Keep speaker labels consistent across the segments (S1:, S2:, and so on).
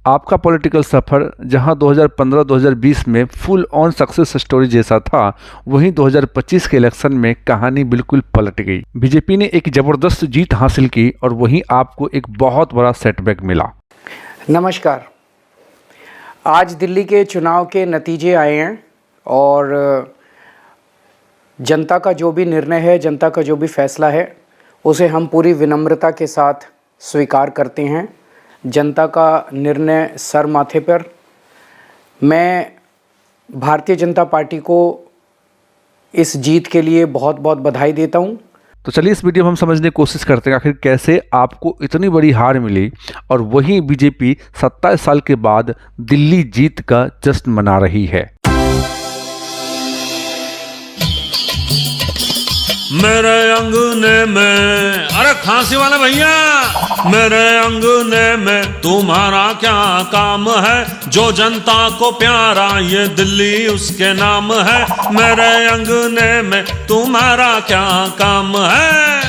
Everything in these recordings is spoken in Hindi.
S1: आपका पॉलिटिकल सफ़र जहां 2015-2020 में फुल ऑन सक्सेस स्टोरी जैसा था, वहीं 2025 के इलेक्शन में कहानी बिल्कुल पलट गई। बीजेपी ने एक ज़बरदस्त जीत हासिल की और वहीं आपको एक बहुत बड़ा सेटबैक मिला।
S2: नमस्कार। आज दिल्ली के चुनाव के नतीजे आए हैं और जनता का जो भी निर्णय है, जनता का जो भी फैसला है, उसे हम पूरी विनम्रता के साथ स्वीकार करते हैं। जनता का निर्णय सर माथे पर। मैं भारतीय जनता पार्टी को इस जीत के लिए बहुत बहुत बधाई देता हूं।
S1: तो चलिए इस वीडियो में हम समझने की कोशिश करते हैं आखिर कैसे आपको इतनी बड़ी हार मिली और वहीं बीजेपी 27 साल के बाद दिल्ली जीत का जश्न मना रही है।
S3: मेरे अंगने में, अरे खांसी वाला भैया, मेरे अंगने में तुम्हारा क्या काम है? जो जनता को प्यारा ये दिल्ली उसके नाम है। मेरे अंगने में तुम्हारा क्या काम है?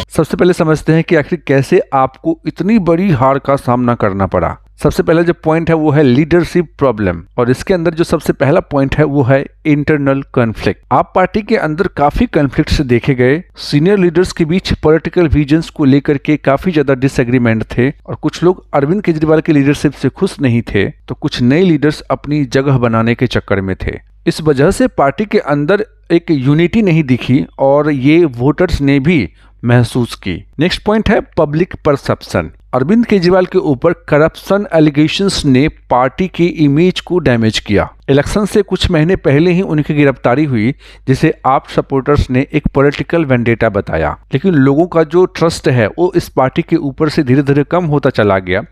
S1: सबसे पहले समझते हैं कि आखिर कैसे आपको इतनी बड़ी हार का सामना करना पड़ा। सबसे पहला जो पॉइंट है वो है लीडरशिप प्रॉब्लम, और इसके अंदर जो सबसे पहला पॉइंट है वो है इंटरनल कॉन्फ्लिक्ट। आप पार्टी के अंदर काफी कॉन्फ्लिक्ट्स देखे गए। सीनियर लीडर्स के बीच पॉलिटिकल विजन्स को लेकर के काफी ज्यादा डिसएग्रीमेंट थे और कुछ लोग अरविंद केजरीवाल की लीडरशिप से खुश नहीं थे, तो कुछ नए लीडर्स अपनी जगह बनाने के चक्कर में थे। इस वजह से पार्टी के अंदर एक यूनिटी नहीं दिखी और ये वोटर्स ने भी महसूस की। नेक्स्ट पॉइंट है पब्लिक परसेप्शन। अरविंद केजरीवाल के ऊपर करप्शन एलिगेशंस ने पार्टी की इमेज को डैमेज किया। इलेक्शन से कुछ महीने पहले ही उनकी गिरफ्तारी हुई, जिसे आप सपोर्टर्स ने एक पॉलिटिकल वेंडेटा बताया। लेकिन लोगों का जो ट्रस्ट है वो इस पार्टी के ऊपर से धीरे धीरे कम होता चला गया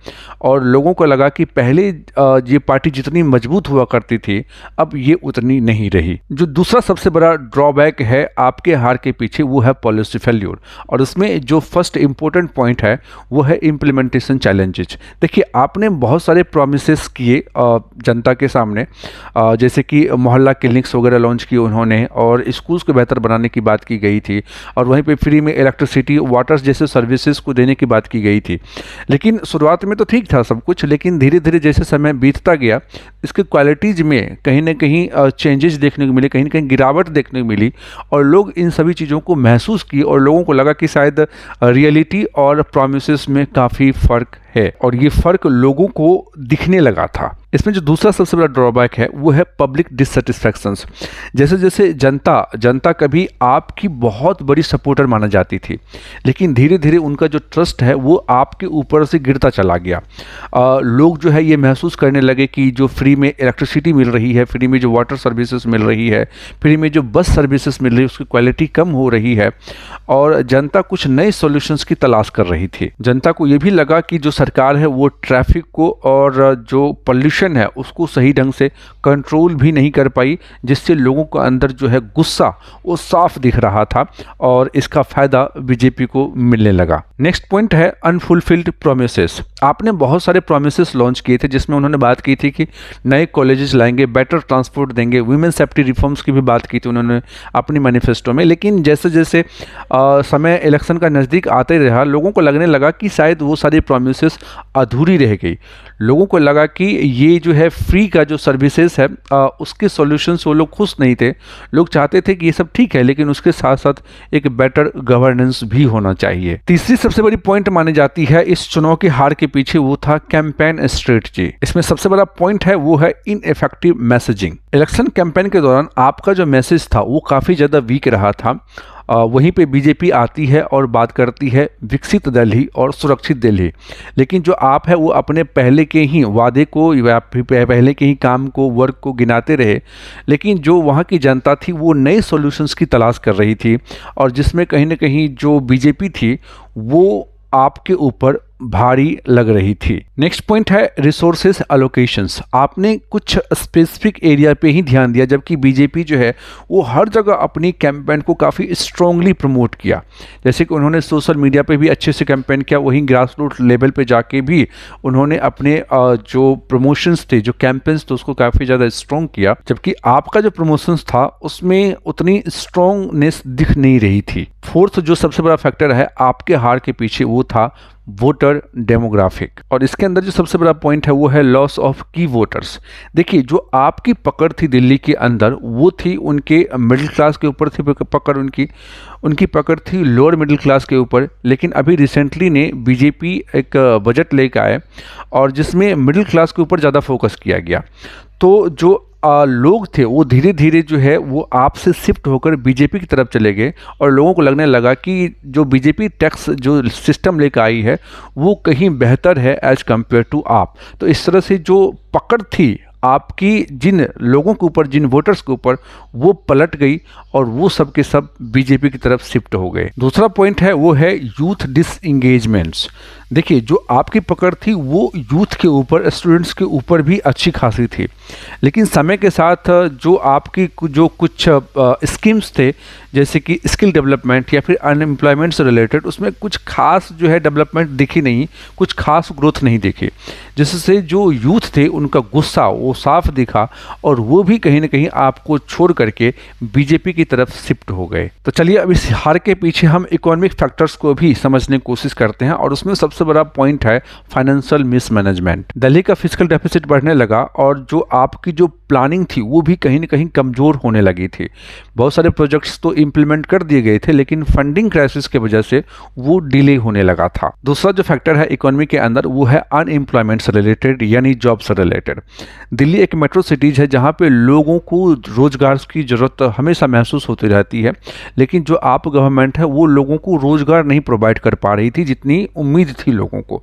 S1: और लोगों को लगा कि पहले ये पार्टी जितनी मजबूत हुआ करती थी, अब ये उतनी नहीं रही। जो दूसरा सबसे बड़ा ड्रॉबैक है आपके हार के पीछे वो है पॉलिसी फेल्यूर, और इसमें जो फर्स्ट इंपॉर्टेंट पॉइंट है वो है इम्प्लीमेंटेशन चैलेंजेस। देखिए, आपने बहुत सारे प्रोमिसेस किए जनता के सामने, जैसे कि मोहल्ला क्लिनिक्स वगैरह लॉन्च किए उन्होंने और स्कूल्स को बेहतर बनाने की बात की गई थी, और वहीं पे फ्री में इलेक्ट्रिसिटी, वाटर्स जैसे सर्विसेज को देने की बात की गई थी। लेकिन शुरुआत में तो ठीक था सब कुछ, लेकिन धीरे धीरे जैसे समय बीतता गया इसकी क्वालिटीज़ में कहीं ना कहीं चेंजेस देखने को मिले, कहीं ना कहीं गिरावट देखने को मिली और लोग इन सभी चीज़ों को महसूस किए और लोगों को लगा कि शायद रियलिटी और प्रोमिसेस में काफ़ी फ़र्क है, और ये फ़र्क लोगों को दिखने लगा था। इसमें जो दूसरा सबसे बड़ा ड्रॉबैक है वो है पब्लिक डिससेटिस्फैक्शंस। जैसे जैसे जनता कभी आपकी बहुत बड़ी सपोर्टर माना जाती थी, लेकिन धीरे धीरे उनका जो ट्रस्ट है वो आपके ऊपर से गिरता चला गया। लोग जो है ये महसूस करने लगे कि जो फ्री में इलेक्ट्रिसिटी मिल रही है, फ्री में जो वाटर सर्विसेज मिल रही है, फ्री में जो बस सर्विसेज मिल रही है, उसकी क्वालिटी कम हो रही है और जनता कुछ नए सॉल्यूशंस की तलाश कर रही थी। जनता को ये भी लगा कि जो सरकार है वो ट्रैफिक को और जो पॉल्यूशन है उसको सही ढंग से कंट्रोल भी नहीं कर पाई, जिससे लोगों के अंदर जो है गुस्सा वो साफ दिख रहा था और इसका फायदा बीजेपी को मिलने लगा। नेक्स्ट पॉइंट है अनफुलफिल्ड प्रोमिसेस। आपने बहुत सारे प्रोमिसेस लॉन्च किए थे जिसमें उन्होंने बात की थी कि नए कॉलेजेस लाएंगे, बेटर ट्रांसपोर्ट देंगे, वुमेन सेफ्टी रिफॉर्म्स की भी बात की थी उन्होंने अपनी मैनिफेस्टो में। लेकिन जैसे जैसे समय इलेक्शन का नज़दीक आते रहा, लोगों को लगने लगा कि शायद वो सारी प्रोमिसेस अधूरी रह गई। लोगों को लगा कि ये जो है फ्री का जो सर्विसेज है उसके सॉल्यूशंस वो लोग खुश नहीं थे। लोग चाहते थे कि ये सब ठीक है, लेकिन उसके साथ साथ एक बेटर गवर्नेंस भी होना चाहिए। तीसरी सबसे बड़ी पॉइंट मानी जाती है इस चुनाव की हार के पीछे वो था कैंपेन स्ट्रेटजी। इसमें सबसे बड़ा पॉइंट है वो है इनइफेक्टिव मैसेजिंग। इलेक्शन कैंपेन के दौरान आपका जो मैसेज था वो काफ़ी ज़्यादा वीक रहा था। वहीं पे बीजेपी आती है और बात करती है विकसित दिल्ली और सुरक्षित दिल्ली, लेकिन जो आप है वो अपने पहले के ही वादे को या पहले के ही काम को, वर्क को गिनाते रहे, लेकिन जो वहाँ की जनता थी वो नए सॉल्यूशंस की तलाश कर रही थी और जिसमें कहीं ना कहीं जो बीजेपी थी वो आपके ऊपर भारी लग रही थी। नेक्स्ट पॉइंट है रिसोर्सेज एलोकेशंस। आपने कुछ स्पेसिफिक एरिया पे ही ध्यान दिया, जबकि बीजेपी जो है वो हर जगह अपनी कैंपेन को काफ़ी स्ट्रांगली प्रमोट किया। जैसे कि उन्होंने सोशल मीडिया पे भी अच्छे से कैंपेन किया, वहीं ग्रास रूट लेवल पे जाके भी उन्होंने अपने जो प्रमोशंस थे, जो कैंपेन्स थे, उसको काफ़ी ज़्यादा स्ट्रॉन्ग किया, जबकि आपका जो प्रमोशंस था उसमें उतनी स्ट्रॉन्गनेस दिख नहीं रही थी। फोर्थ जो सबसे बड़ा फैक्टर है आपके हार के पीछे वो था वोटर योर डेमोग्राफिक। और इसके अंदर जो सबसे बड़ा पॉइंट है वो है लॉस ऑफ की वोटर्स। देखिए, जो आपकी पकड़ थी दिल्ली के अंदर वो थी उनके मिडिल क्लास के ऊपर थी पकड़, उनकी पकड़ थी लोअर मिडिल क्लास के ऊपर। लेकिन अभी रिसेंटली ने बीजेपी एक बजट लेकर आए और जिसमें मिडिल क्लास के ऊपर ज़्यादा फोकस किया गया। तो जो लोग थे वो धीरे धीरे जो है वो आपसे शिफ्ट होकर बीजेपी की तरफ चले गए और लोगों को लगने लगा कि जो बीजेपी टैक्स जो सिस्टम लेकर आई है वो कहीं बेहतर है एज कम्पेयर टू आप। तो इस तरह से जो पकड़ थी आपकी जिन लोगों के ऊपर, जिन वोटर्स के ऊपर, वो पलट गई और वो सब के सब बीजेपी की तरफ शिफ्ट हो गए। दूसरा पॉइंट है वो है यूथ डिसएंगेजमेंट्स। देखिए, जो आपकी पकड़ थी वो यूथ के ऊपर, स्टूडेंट्स के ऊपर भी अच्छी खासी थी, लेकिन समय के साथ जो आपकी जो कुछ स्कीम्स थे जैसे कि स्किल डेवलपमेंट या फिर अनएम्प्लॉयमेंट से रिलेटेड, उसमें कुछ खास जो है डेवलपमेंट दिखी नहीं, कुछ खास ग्रोथ नहीं दिखी, जिससे जो यूथ थे उनका गुस्सा वो साफ दिखा और वो भी कहीं ना कहीं आपको छोड़ करके बीजेपी की तरफ शिफ्ट हो गए। तो चलिए अब इस हार के पीछे हम इकोनॉमिक फैक्टर्स को भी समझने की कोशिश करते हैं और उसमें सबसे बड़ा पॉइंट है फाइनेंशियल मिसमैनेजमेंट। दिल्ली का फिस्कल डेफिसिट बढ़ने लगा और जो आपकी जो प्लानिंग थी वो भी कहीं ना कहीं कमजोर होने लगी थी। बहुत सारे प्रोजेक्ट्स तो इंप्लीमेंट कर दिए गए थे लेकिन फंडिंग क्राइसिस की वजह से वो डिले होने लगा था। दूसरा जो फैक्टर है इकोनॉमी के अंदर वो है अनएम्प्लॉयमेंट से रिलेटेड, यानी जॉब से रिलेटेड। दिल्ली एक मेट्रो सिटीज है जहाँ पे लोगों को रोजगार की जरूरत हमेशा महसूस होती रहती है, लेकिन जो आप गवर्नमेंट है वो लोगों को रोजगार नहीं प्रोवाइड कर पा रही थी जितनी उम्मीद थी लोगों को।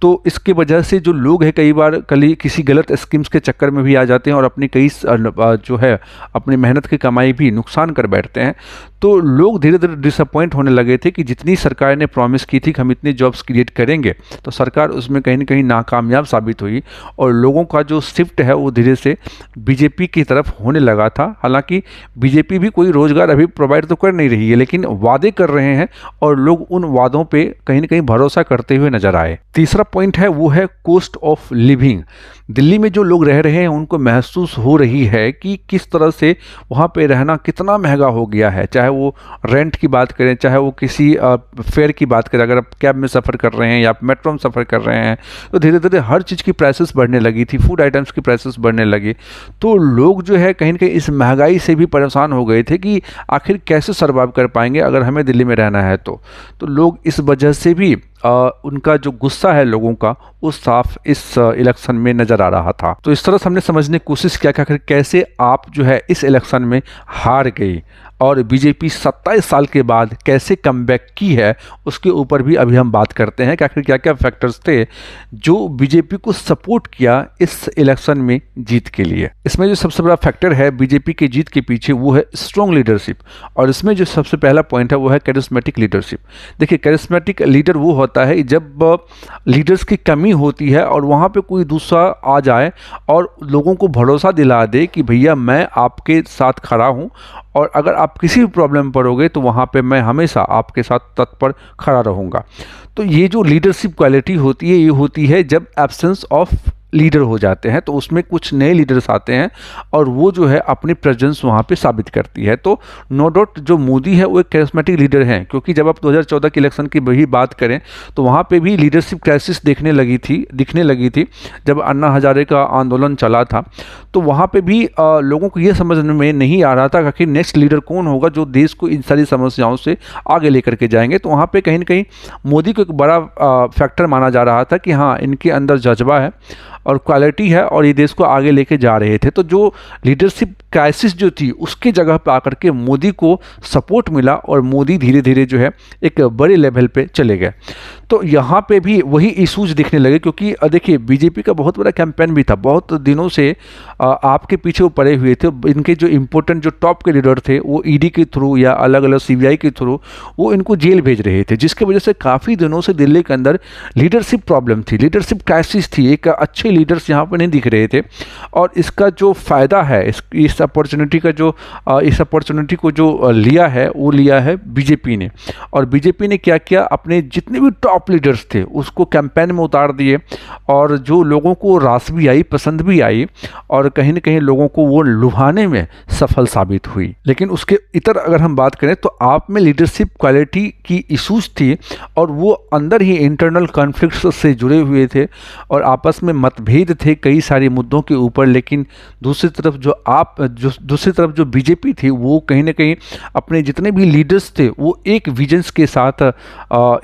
S1: तो इसके वजह से जो लोग हैं कई बार किसी गलत स्कीम्स के चक्कर में भी आ जाते हैं और अपनी कई जो है अपनी मेहनत की कमाई भी नुकसान कर बैठते हैं। तो लोग धीरे धीरे डिसअपॉइंट होने लगे थे कि जितनी सरकार ने प्रॉमिस की थी कि हम इतनी जॉब्स क्रिएट करेंगे, तो सरकार उसमें कहीं ना कहीं नाकामयाब साबित हुई और लोगों का जो शिफ्ट है वो धीरे से बीजेपी की तरफ होने लगा था। हालांकि बीजेपी भी कोई रोजगार अभी प्रोवाइड तो कर नहीं रही है, लेकिन वादे कर रहे हैं और लोग उन वादों पे कहीं ना कहीं भरोसा करते हुए नजर आए। तीसरा पॉइंट है वो है कॉस्ट ऑफ लिविंग। दिल्ली में जो लोग रह रहे हैं उनको महसूस हो रही है कि किस तरह से वहाँ पे रहना कितना महंगा हो गया है, चाहे वो रेंट की बात करें, चाहे वो किसी फेयर की बात करें। अगर आप कैब में सफ़र कर रहे हैं या आप मेट्रो में सफ़र कर रहे हैं तो धीरे धीरे हर चीज़ की प्राइसेस बढ़ने लगी थी, फूड आइटम्स की प्राइसेस बढ़ने लगी। तो लोग जो है कहीं ना कहीं इस महंगाई से भी परेशान हो गए थे कि आखिर कैसे सर्वाइव कर पाएंगे अगर हमें दिल्ली में रहना है। तो लोग इस वजह से भी उनका जो गुस्सा है लोगों का वो साफ इस इलेक्शन में नज़र आ रहा था। तो इस तरह से हमने समझने की कोशिश किया कि आखिर कैसे आप जो है इस इलेक्शन में हार गई और बीजेपी 27 साल के बाद कैसे कमबैक की है, उसके ऊपर भी अभी हम बात करते हैं कि आखिर क्या क्या फैक्टर्स थे जो बीजेपी को सपोर्ट किया इस इलेक्शन में जीत के लिए। इसमें जो सबसे बड़ा फैक्टर है बीजेपी की जीत के पीछे वो है स्ट्रॉन्ग लीडरशिप और इसमें जो सबसे पहला पॉइंट है वो है कैरिस्मेटिक लीडरशिप। देखिए, कैरिस्मेटिक लीडर वो होता है जब लीडर्स की कमी होती है और वहाँ पे कोई दूसरा आ जाए और लोगों को भरोसा दिला दे कि भैया मैं आपके साथ खड़ा हूँ और अगर आप किसी भी प्रॉब्लम पड़ोगे तो वहाँ पे मैं हमेशा आपके साथ तत्पर खड़ा रहूँगा। तो ये जो लीडरशिप क्वालिटी होती है ये होती है जब एब्सेंस ऑफ लीडर हो जाते हैं तो उसमें कुछ नए लीडर्स आते हैं और वो जो है अपनी प्रेजेंस वहाँ पे साबित करती है। तो नो डाउट जो मोदी है वो एक कैरिस्मेटिक लीडर हैं, क्योंकि जब आप 2014 के इलेक्शन की वही बात करें तो वहाँ पे भी लीडरशिप क्राइसिस दिखने लगी थी जब अन्ना हजारे का आंदोलन चला था। तो वहाँ पे भी लोगों को ये समझ में नहीं आ रहा था कि नेक्स्ट लीडर कौन होगा जो देश को इन सारी समस्याओं से आगे लेकर के जाएंगे। तो वहाँ पे कहीं ना कहीं मोदी को एक बड़ा फैक्टर माना जा रहा था कि हाँ, इनके अंदर जज्बा है और क्वालिटी है और ये देश को आगे लेके जा रहे थे। तो जो लीडरशिप क्राइसिस जो थी उसके जगह पे आकर के मोदी को सपोर्ट मिला और मोदी धीरे धीरे जो है एक बड़े लेवल पे चले गए। तो यहाँ पे भी वही इशूज दिखने लगे, क्योंकि देखिए बीजेपी का बहुत बड़ा कैंपेन भी था, बहुत दिनों से आपके पीछे वो पड़े हुए थे। इनके जो इम्पोर्टेंट जो टॉप के लीडर थे वो ईडी के थ्रू या अलग अलग सीबीआई के थ्रू वो इनको जेल भेज रहे थे, जिसकी वजह से काफ़ी दिनों से दिल्ली के अंदर लीडरशिप प्रॉब्लम थी, लीडरशिप क्राइसिस थी। एक अच्छे लीडर्स यहाँ पर नहीं दिख रहे थे। और इसका जो फ़ायदा है, इस अपॉर्चुनिटी को जो लिया है वो लिया है बीजेपी ने। और बीजेपी ने क्या किया, अपने जितने भी टॉप लीडर्स थे उसको कैंपेन में उतार दिए, और जो लोगों को रास भी आई, पसंद भी आई, और कहीं ना कहीं लोगों को वो लुभाने में सफल साबित हुई। लेकिन उसके इतर अगर हम बात करें तो आप में लीडरशिप क्वालिटी की इश्यूज थी, और वो अंदर ही इंटरनल कॉन्फ्लिक्ट्स से जुड़े हुए थे, और आपस में मतभेद थे कई सारे मुद्दों के ऊपर। लेकिन दूसरी तरफ जो बीजेपी थी वो कहीं ना कहीं अपने जितने भी लीडर्स थे वो एक विजन्स के साथ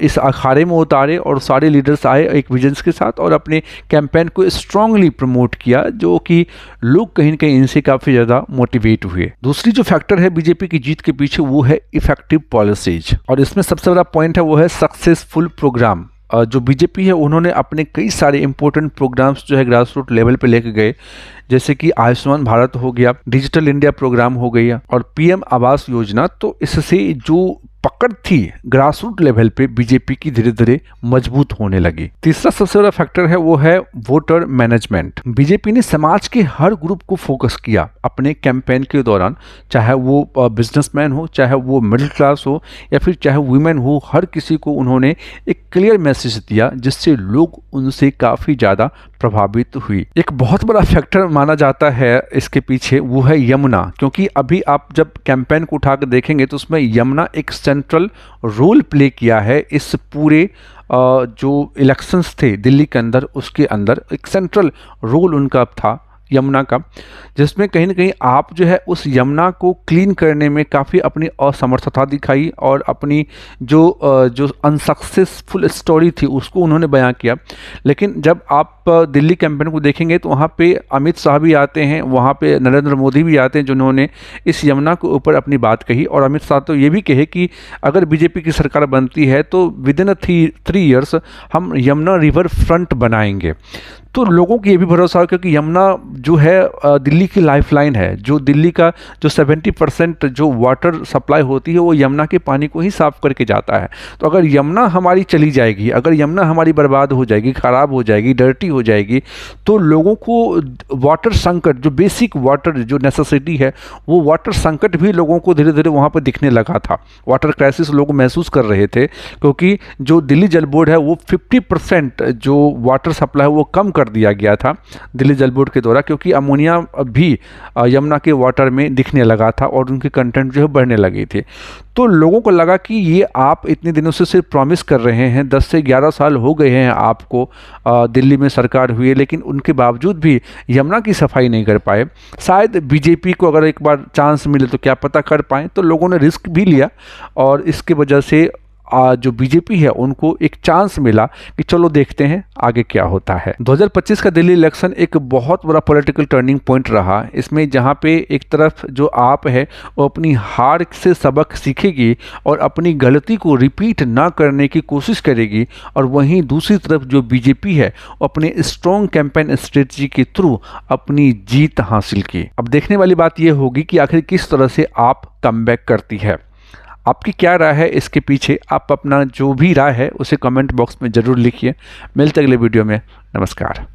S1: इस अखाड़े में उतारे, और सारे लीडर्स आए एक विजन्स के साथ और अपने कैंपेन को स्ट्रांगली प्रमोट किया, जो कि लोग कहीं ना कहीं इनसे काफ़ी ज़्यादा मोटिवेट हुए। दूसरी जो फैक्टर है बीजेपी की जीत के पीछे वो है इफेक्टिव पॉलिसीज, और इसमें सबसे बड़ा पॉइंट है वो है सक्सेसफुल प्रोग्राम। जो बीजेपी है उन्होंने अपने कई सारे इंपॉर्टेंट प्रोग्राम्स जो है ग्रास रूट लेवल पे लेके गए, जैसे कि आयुष्मान भारत हो गया, डिजिटल इंडिया प्रोग्राम हो गया, और पीएम आवास योजना। तो इससे जो पकड़ थी ग्रास रूट लेवल पे बीजेपी की धीरे धीरे मजबूत होने लगी। तीसरा सबसे बड़ा फैक्टर है वो है वोटर मैनेजमेंट। बीजेपी ने समाज के हर ग्रुप को फोकस किया अपने कैंपेन के दौरान, चाहे वो बिजनेसमैन हो, चाहे वो मिडिल क्लास हो, या फिर चाहे वुमेन हो, हर किसी को उन्होंने एक क्लियर मैसेज दिया जिससे लोग उनसे काफ़ी ज़्यादा प्रभावित हुई। एक बहुत बड़ा फैक्टर माना जाता है इसके पीछे वो है यमुना, क्योंकि अभी आप जब कैंपेन को उठा कर देखेंगे तो उसमें यमुना एक सेंट्रल रोल प्ले किया है। इस पूरे जो इलेक्शंस थे दिल्ली के अंदर, उसके अंदर एक सेंट्रल रोल उनका था यमुना का, जिसमें कहीं ना कहीं आप जो है उस यमुना को क्लीन करने में काफ़ी अपनी असमर्थता दिखाई, और अपनी जो अनसक्सेसफुल स्टोरी थी उसको उन्होंने बयां किया। लेकिन जब आप दिल्ली कैंपेन को देखेंगे तो वहाँ पे अमित शाह भी आते हैं, वहाँ पे नरेंद्र मोदी भी आते हैं, जिन्होंने इस यमुना के ऊपर अपनी बात कही। और अमित शाह तो ये भी कहे कि अगर बीजेपी की सरकार बनती है तो विद इन 3 ईयर्स हम यमुना रिवर फ्रंट बनाएंगे। तो लोगों को ये भी भरोसा हो, क्योंकि यमुना जो है दिल्ली की लाइफलाइन है। जो दिल्ली का जो 70% जो वाटर सप्लाई होती है वो यमुना के पानी को ही साफ करके जाता है। तो अगर यमुना हमारी चली जाएगी, अगर यमुना हमारी बर्बाद हो जाएगी, ख़राब हो जाएगी, डर्टी हो जाएगी, तो लोगों को वाटर संकट, जो बेसिक वाटर जो नेसेसिटी है, वो वाटर संकट भी लोगों को धीरे धीरे वहाँ पर दिखने लगा था। वाटर क्राइसिस लोग महसूस कर रहे थे, क्योंकि जो दिल्ली जल बोर्ड है वो 50% जो वाटर सप्लाई है वो कम कर दिया गया था दिल्ली जल बोर्ड के द्वारा, क्योंकि अमोनिया भी यमुना के वाटर में दिखने लगा था और उनके कंटेंट जो है बढ़ने लगे थे। तो लोगों को लगा कि ये आप इतने दिनों से सिर्फ प्रॉमिस कर रहे हैं, 10 से 11 साल हो गए हैं आपको दिल्ली में सरकार हुई, लेकिन उनके बावजूद भी यमुना की सफाई नहीं कर पाए। शायद बीजेपी को अगर एक बार चांस मिले तो क्या पता कर पाएँ। तो लोगों ने रिस्क भी लिया, और इसके वजह से जो बीजेपी है उनको एक चांस मिला कि चलो देखते हैं आगे क्या होता है। 2025 का दिल्ली इलेक्शन एक बहुत बड़ा पॉलिटिकल टर्निंग पॉइंट रहा। इसमें जहां पे एक तरफ जो आप है वो अपनी हार से सबक सीखेगी और अपनी गलती को रिपीट ना करने की कोशिश करेगी, और वहीं दूसरी तरफ जो बीजेपी है वो अपने स्ट्रॉन्ग कैंपेन स्ट्रेटजी के थ्रू अपनी जीत हासिल की। अब देखने वाली बात यह होगी कि आखिर किस तरह से आप कमबैक करती है। आपकी क्या राय है इसके पीछे? आप अपना जो भी राय है उसे कमेंट बॉक्स में ज़रूर लिखिए। मिलते अगले वीडियो में। नमस्कार।